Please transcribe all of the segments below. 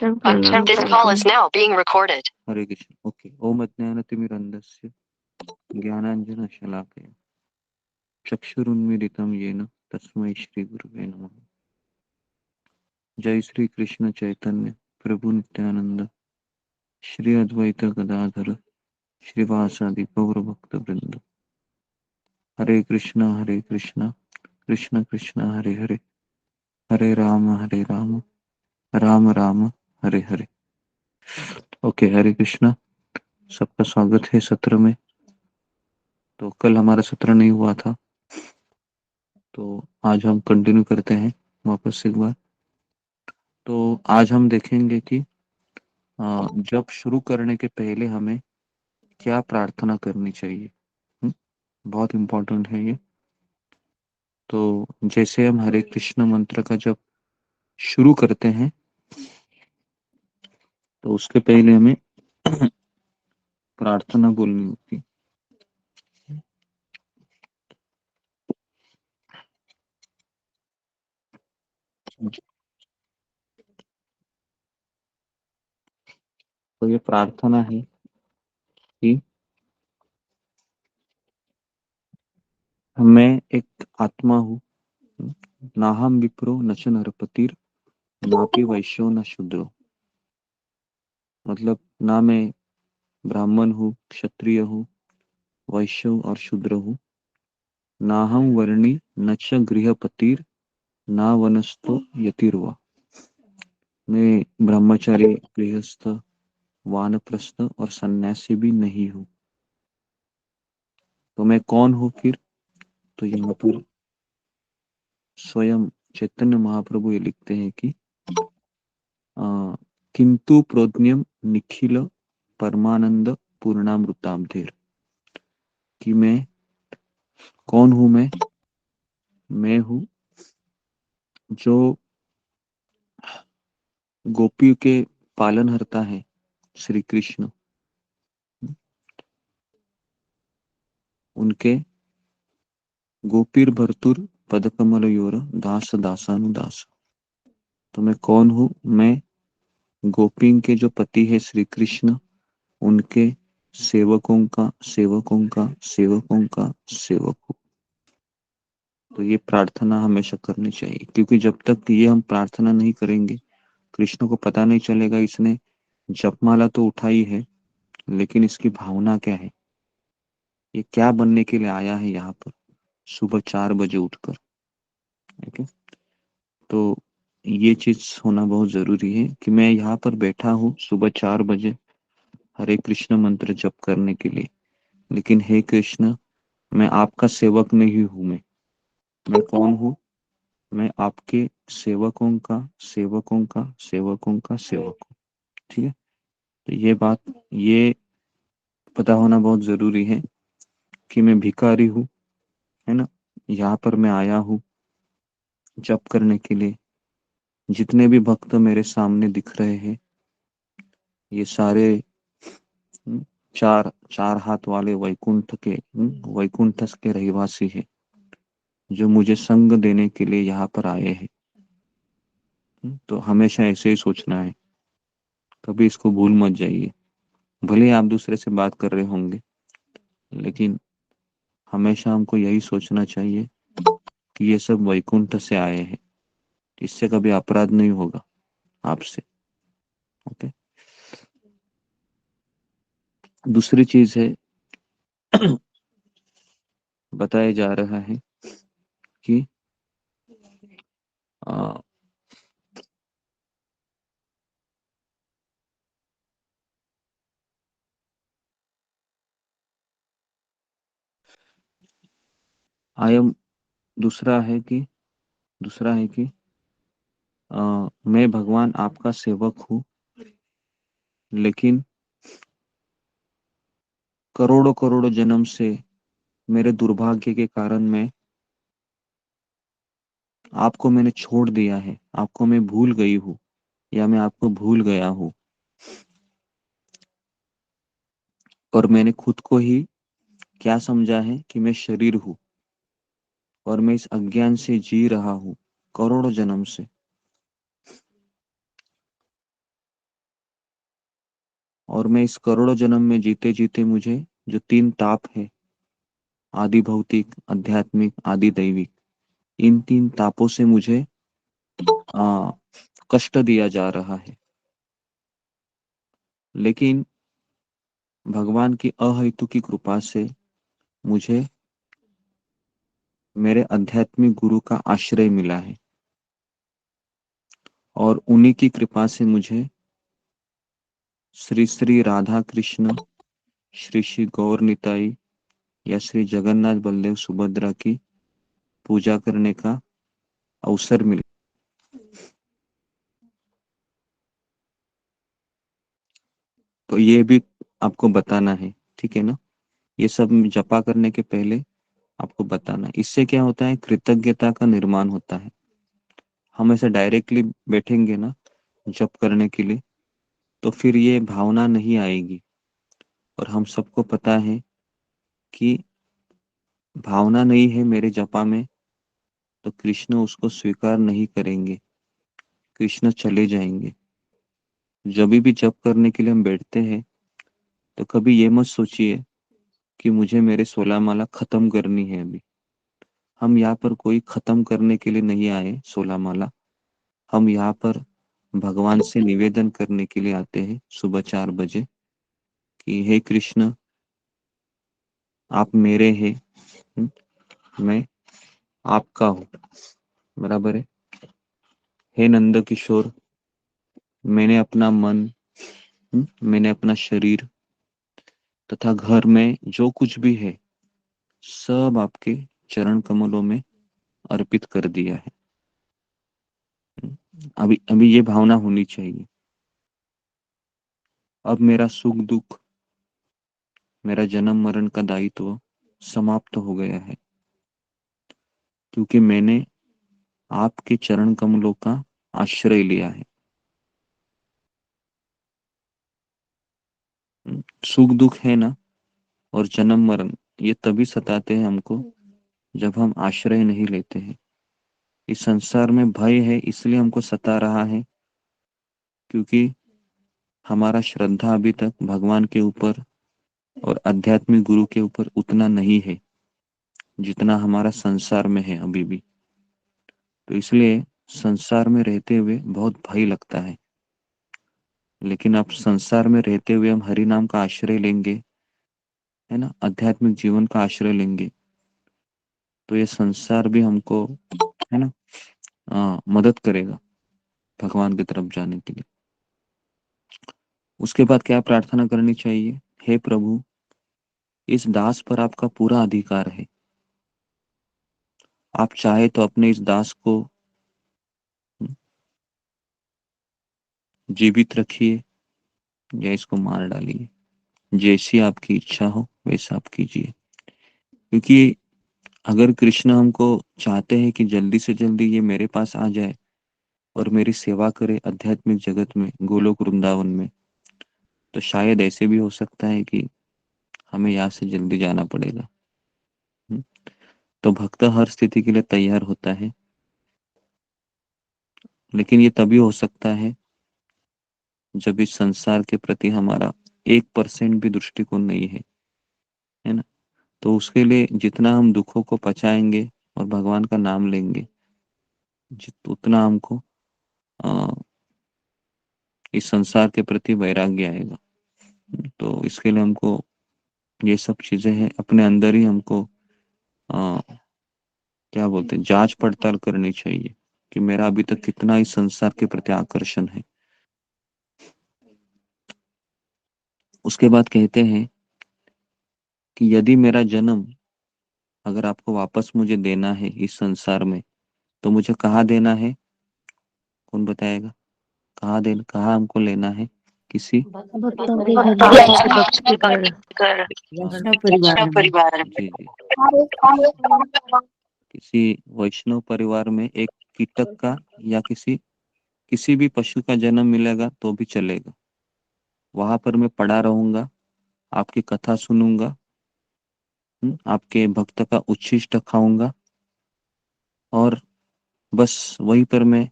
अच्छा, this call is now being recorded. Hare Krishna. Okay. ओम अज्ञानतिमिरन्धस्य ज्ञानाञ्जनशलाकया चक्षुरुन्मीलितं येन तस्मै श्रीगुरुवे नमः. जय श्री कृष्ण चैतन्य प्रभु नित्यानंद श्री अद्वैत गदाधर श्रीवासादि गौर भक्त वृंद. हरे कृष्णा कृष्ण कृष्ण हरे हरे हरे राम राम राम हरे हरे. ओके. हरे कृष्णा. सबका स्वागत है सत्र में. तो कल हमारा सत्र नहीं हुआ था, तो आज हम कंटिन्यू करते हैं वापस से एक बार. तो आज हम देखेंगे कि जब शुरू करने के पहले हमें क्या प्रार्थना करनी चाहिए. बहुत इम्पोर्टेंट है ये. तो जैसे हम हरे कृष्ण मंत्र का जब शुरू करते हैं तो उसके पहले हमें प्रार्थना बोलनी होती. तो ये प्रार्थना है कि मैं एक आत्मा हूँ, ना हम विप्रो न च नरपतिर नापि वैश्यो न शूद्रो. मतलब ना मैं ब्राह्मण हूँ, क्षत्रिय हूँ, वैश्य और शूद्र हूँ. ना हम वर्णी न च गृहपतिर ना वनस्थो यतिर्वा. मैं ब्रह्मचारी, गृहस्थ, वानप्रस्थ और सन्यासी भी नहीं हूँ. तो मैं कौन हूँ फिर? तो यहाँ पर स्वयं चैतन्य महाप्रभु ये लिखते हैं कि किंतु प्रोज्ञम निखिल परमानंद पूर्णामृताब्धेर. कि मैं कौन हूँ? मैं हूँ जो गोपी के पालनहर्ता है, श्री कृष्ण. उनके गोपीर भर्तुर पदकमल योर दास दासानुदास. तो मैं कौन हूँ? मैं गोपी के जो पति है श्री कृष्ण, उनके सेवकों का सेवकों का सेवकों का सेवक हूँ. तो ये प्रार्थना हमेशा करनी चाहिए, क्योंकि जब तक ये हम प्रार्थना नहीं करेंगे कृष्ण को पता नहीं चलेगा इसने जपमाला तो उठाई है, लेकिन इसकी भावना क्या है, ये क्या बनने के लिए आया है यहाँ पर सुबह 4 बजे उठकर. ओके. तो ये चीज होना बहुत जरूरी है कि मैं यहाँ पर बैठा हूँ सुबह 4 बजे हरे कृष्ण मंत्र जप करने के लिए, लेकिन हे कृष्ण, मैं आपका सेवक नहीं हूँ. मैं कौन हूँ? मैं आपके सेवकों का सेवकों का सेवकों का सेवक हूँ. ठीक है. तो ये बात ये पता होना बहुत जरूरी है कि मैं भिखारी हूँ, है ना. यहाँ पर मैं आया हूँ जप करने के लिए. जितने भी भक्त मेरे सामने दिख रहे हैं ये सारे चार चार हाथ वाले वैकुंठ के रहवासी है, जो मुझे संग देने के लिए यहाँ पर आए हैं. तो हमेशा ऐसे ही सोचना है, कभी इसको भूल मत जाइए. भले ही आप दूसरे से बात कर रहे होंगे, लेकिन हमेशा हमको यही सोचना चाहिए कि ये सब वैकुंठ से आए हैं. इससे कभी अपराध नहीं होगा आपसे. ओके. दूसरी चीज है, बताया जा रहा है कि आई एम दूसरा है कि मैं भगवान आपका सेवक हूँ, लेकिन करोड़ों करोड़ों जन्म से मेरे दुर्भाग्य के कारण मैं आपको मैंने छोड़ दिया है, आपको मैं भूल गई हूँ या मैं आपको भूल गया हूँ. और मैंने खुद को ही क्या समझा है कि मैं शरीर हूँ, और मैं इस अज्ञान से जी रहा हूँ करोड़ों जन्म से. और मैं इस करोड़ों जन्म में जीते जीते मुझे जो 3 ताप है, आदि भौतिक, आध्यात्मिक, आदि दैविक, इन 3 तापों से मुझे आ, कष्ट दिया जा रहा है। लेकिन भगवान की अहेतु की कृपा से मुझे मेरे आध्यात्मिक गुरु का आश्रय मिला है, और उन्हीं की कृपा से मुझे श्री श्री राधा कृष्ण, श्री श्री गौर निताई या श्री जगन्नाथ बलदेव सुभद्रा की पूजा करने का अवसर मिला। तो ये भी आपको बताना है, ठीक है ना? ये सब जपा करने के पहले आपको बताना है। इससे क्या होता है, कृतज्ञता का निर्माण होता है। हम ऐसे डायरेक्टली बैठेंगे ना जप करने के लिए, तो फिर ये भावना नहीं आएगी। और हम सबको पता है कि भावना नहीं है मेरे जपा में, तो कृष्ण उसको स्वीकार नहीं करेंगे, कृष्ण चले जाएंगे। जब भी जप करने के लिए हम बैठते हैं, तो कभी ये मत सोचिए कि मुझे मेरे 16 माला खत्म करनी है अभी। हम यहाँ पर कोई खत्म करने के लिए नहीं आए 16 माला। हम यहाँ पर भगवान से निवेदन करने के लिए आते हैं सुबह 4 बजे कि हे कृष्ण, आप मेरे हैं, मैं आपका हूँ। बराबर है? हे नंद किशोर, मैंने अपना मन, मैंने अपना शरीर तथा घर में जो कुछ भी है, सब आपके चरण कमलों में अर्पित कर दिया है। अभी अभी ये भावना होनी चाहिए। अब मेरा सुख दुख, मेरा जन्म मरण का दायित्व समाप्त हो गया है, क्योंकि मैंने आपके चरण कमलों का आश्रय लिया है। सुख दुख है ना, और जन्म मरण, ये तभी सताते हैं हमको जब हम आश्रय नहीं लेते हैं। इस संसार में भय है, इसलिए हमको सता रहा है क्योंकि हमारा श्रद्धा अभी तक भगवान के ऊपर और आध्यात्मिक गुरु के ऊपर उतना नहीं है जितना हमारा संसार में है अभी भी। तो इसलिए संसार में रहते हुए बहुत भय लगता है। लेकिन अब संसार में रहते हुए हम हरि नाम का आश्रय लेंगे, है ना, आध्यात्मिक जीवन का आश्रय लेंगे, तो ये संसार भी हमको, है ना, मदद करेगा भगवान की तरफ जाने के लिए। उसके बाद क्या प्रार्थना करनी चाहिए? हे प्रभु, इस दास पर आपका पूरा अधिकार है। आप चाहे तो अपने इस दास को जीवित रखिए या इसको मार डालिए, जैसी आपकी इच्छा हो वैसा आप कीजिए। क्योंकि अगर कृष्ण हमको चाहते हैं कि जल्दी से जल्दी ये मेरे पास आ जाए और मेरी सेवा करे आध्यात्मिक जगत में, गोलोक वृंदावन में, तो शायद ऐसे भी हो सकता है कि हमें यहाँ से जल्दी जाना पड़ेगा। हम्म, तो भक्त हर स्थिति के लिए तैयार होता है, लेकिन ये तभी हो सकता है जब इस संसार के प्रति हमारा 1% भी दृष्टिकोण नहीं है ना। तो उसके लिए जितना हम दुखों को पचाएंगे और भगवान का नाम लेंगे, उतना हमको आ, इस संसार के प्रति वैराग्य आएगा। तो इसके लिए हमको ये सब चीजें हैं अपने अंदर ही हमको आ, क्या बोलते हैं, जांच पड़ताल करनी चाहिए कि मेरा अभी तक कितना इस संसार के प्रति आकर्षण है। उसके बाद कहते हैं कि यदि मेरा जन्म, अगर आपको वापस मुझे देना है इस संसार में, तो मुझे कहाँ देना है? कौन बताएगा? कहाँ हमको लेना है? किसी भक्तों के घर में भक्तों भक्त के कर कर वैष्णव परिवार वैष्णव में। परिवार में। जी जी, किसी वैष्णव परिवार में एक कीटक का या किसी किसी भी पशु का जन्म मिलेगा तो भी चलेगा। वहां पर मैं पड़ा रहूंगा, आपकी कथा सुनूंगा, आपके भक्त का उच्छिष्ट खाऊंगा, और बस वहीं पर मैं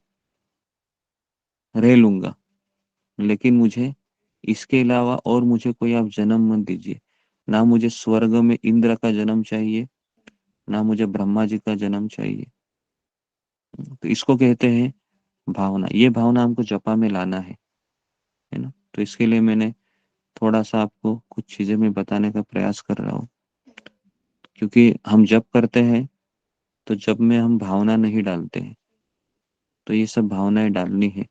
रह लूंगा। लेकिन मुझे इसके अलावा और मुझे कोई आप जन्म मत दीजिए। ना मुझे स्वर्ग में इंद्र का जन्म चाहिए, ना मुझे ब्रह्मा जी का जन्म चाहिए। तो इसको कहते हैं भावना। ये भावना हमको जपा में लाना है ना। तो इसके लिए मैंने थोड़ा सा आपको कुछ चीजें मैं बताने का प्रयास कर रहा हूँ, क्योंकि हम जप करते हैं तो जब में हम भावना नहीं डालते हैं, तो ये सब भावनाएं डालनी है।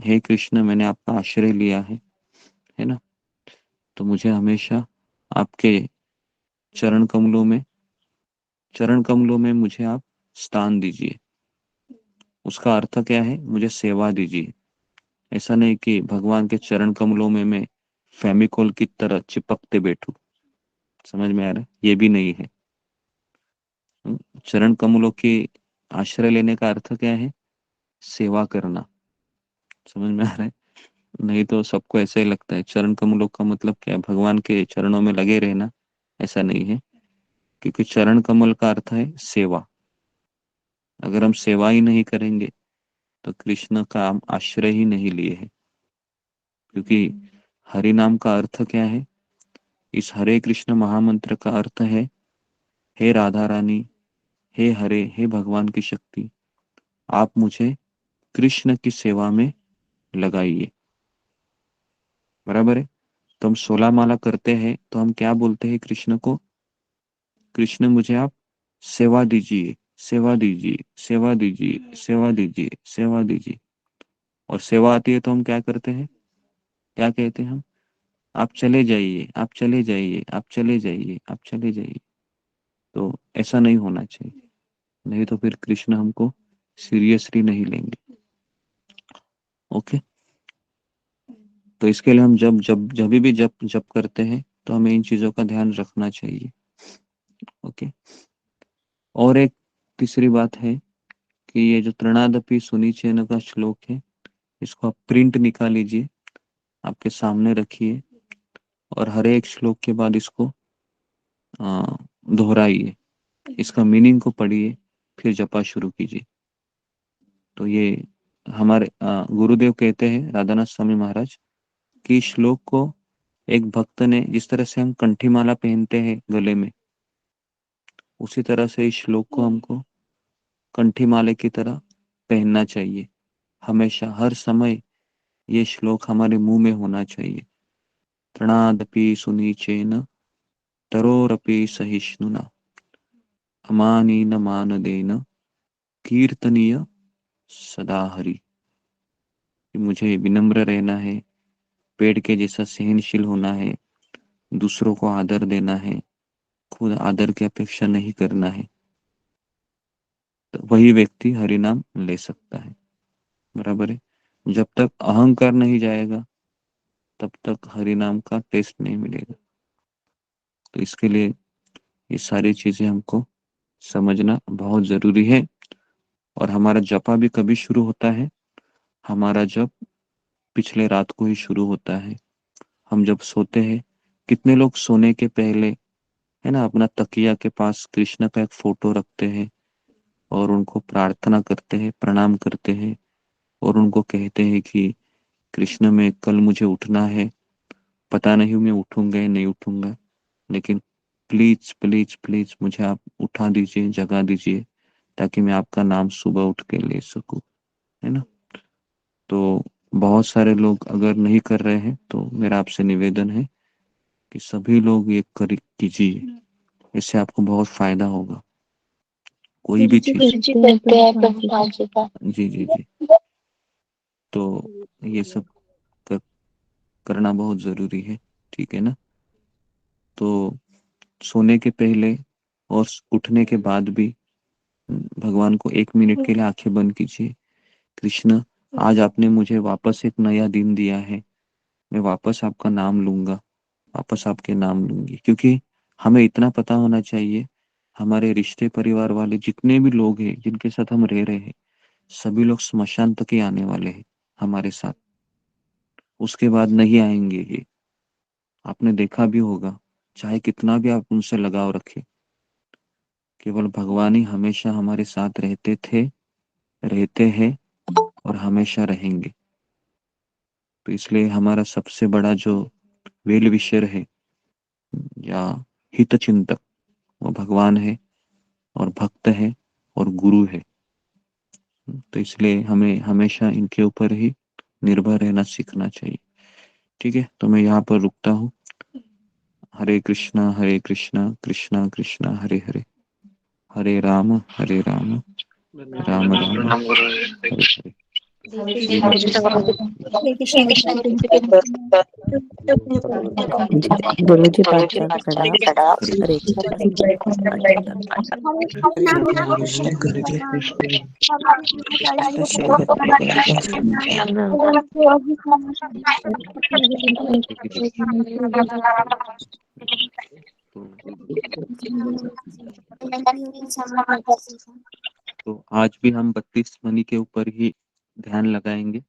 हे कृष्ण, मैंने आपका आश्रय लिया है ना। तो मुझे हमेशा आपके चरण कमलों में मुझे आप स्थान दीजिए। उसका अर्थ क्या है? मुझे सेवा दीजिए। ऐसा नहीं कि भगवान के चरण कमलों में मैं फेमिकोल की तरह चिपकते बैठूं। समझ में आ रहा है? ये भी नहीं है। चरण कमलों की आश्रय लेने का अर्थ क्या है? सेवा करना। समझ में आ रहा है? नहीं तो सबको ऐसा ही लगता है चरण कमलों का मतलब क्या है, भगवान के चरणों में लगे रहना। ऐसा नहीं है, क्योंकि चरण कमल का अर्थ है सेवा। अगर हम सेवा ही नहीं करेंगे तो कृष्ण का हम आश्रय ही नहीं लिए हैं। क्योंकि हरि नाम का अर्थ क्या है? इस हरे कृष्ण महामंत्र का अर्थ है, हे राधा रानी, हे हरे, हे भगवान की शक्ति, आप मुझे कृष्ण की सेवा में लगाइए। बराबर है? तो हम 16 माला करते हैं तो हम क्या बोलते हैं कृष्ण को? कृष्ण मुझे आप सेवा दीजिए, सेवा दीजिए, सेवा दीजिए, सेवा दीजिए, सेवा दीजिए। और सेवा आती है तो हम क्या करते हैं? क्या कहते हैं हम? आप चले जाइए, आप चले जाइए, आप चले जाइए, आप चले जाइए। तो ऐसा नहीं होना चाहिए, नहीं तो फिर कृष्ण हमको सीरियसली नहीं लेंगे। ओके। तो इसके लिए हम जब भी जब करते हैं तो हमें इन चीजों का ध्यान रखना चाहिए। ओके। और एक तीसरी बात है कि ये जो तृणादपि सुनिचेन का श्लोक है, इसको आप प्रिंट निकाल लीजिए, आपके सामने रखिए, और हर एक श्लोक के बाद इसको दोहराइए, इसका मीनिंग को पढ़िए, फिर जपा शुरू कीजिए। तो ये हमारे गुरुदेव कहते हैं, राधानाथ स्वामी महाराज, कि श्लोक को एक भक्त ने, जिस तरह से हम कंठी माला पहनते हैं गले में, उसी तरह से इस श्लोक को हमको कंठी माले की तरह पहनना चाहिए। हमेशा हर समय ये श्लोक हमारे मुंह में होना चाहिए। तृणादपि सुनीचेन तरोरपि सहिष्णुना अमानीन मानदेन कीर्तनीय सदा हरि। मुझे विनम्र रहना है, पेड़ के जैसा सहनशील होना है, दूसरों को आदर देना है, खुद आदर की अपेक्षा नहीं करना है। तो वही व्यक्ति हरि नाम ले सकता है। बराबर है? जब तक अहंकार नहीं जाएगा तब तक हरि नाम का टेस्ट नहीं मिलेगा। तो इसके लिए ये सारी चीजें हमको समझना बहुत जरूरी है। और हमारा जपा भी कभी शुरू होता है? हमारा जप पिछले रात को ही शुरू होता है। हम जब सोते हैं, कितने लोग सोने के पहले, है ना, अपना तकिया के पास कृष्ण का एक फोटो रखते हैं और उनको प्रार्थना करते हैं, प्रणाम करते हैं, और उनको कहते हैं कि कृष्ण में कल मुझे उठना है, पता नहीं मैं उठूंगा या नहीं उठूंगा, लेकिन प्लीज प्लीज प्लीज मुझे आप उठा दीजिए, जगा दीजिए, ताकि मैं आपका नाम सुबह उठ के ले सकूं। है ना। तो बहुत सारे लोग अगर नहीं कर रहे हैं तो मेरा आपसे निवेदन है कि सभी लोग ये कर कीजिए। इससे आपको बहुत फायदा होगा। कोई भी गुरु जी चीज। करते हैं प्रभु पाद जी का। जी जी जी। तो ये सब कर, करना बहुत जरूरी है। ठीक है ना। तो सोने के पहले और उठने के बाद भी भगवान को 1 मिनट के लिए आंखें बंद कीजिए। कृष्ण, आज आपने मुझे वापस एक नया दिन दिया है, मैं वापस आपका नाम लूंगा, वापस आपके नाम लूंगी। क्योंकि हमें इतना पता होना चाहिए, हमारे रिश्ते परिवार वाले जितने भी लोग हैं जिनके साथ हम रह रहे हैं, सभी लोग स्मशान तक ही आने वाले हैं हमारे साथ। उसके बाद नहीं आएंगे ये। आपने देखा भी होगा, चाहे कितना भी आप उनसे लगाव रखें, केवल भगवान ही हमेशा हमारे साथ रहते थे, रहते हैं और हमेशा रहेंगे। तो इसलिए हमारा सबसे बड़ा जो वेल विशर है या हित चिंतक वो भगवान है और भक्त है और गुरु है। तो इसलिए हमें हमेशा इनके ऊपर ही निर्भर रहना सीखना चाहिए। ठीक है, तो मैं यहाँ पर रुकता हूँ। हरे कृष्णा कृष्णा कृष्णा हरे हरे, हरे राम राम राम हरे हरे। हरे कृष्ण हरे कृष्ण गुरु जी पाठशाला प्रणाम। हरे तो आज भी हम 32 मणि के ऊपर ही ध्यान लगाएंगे।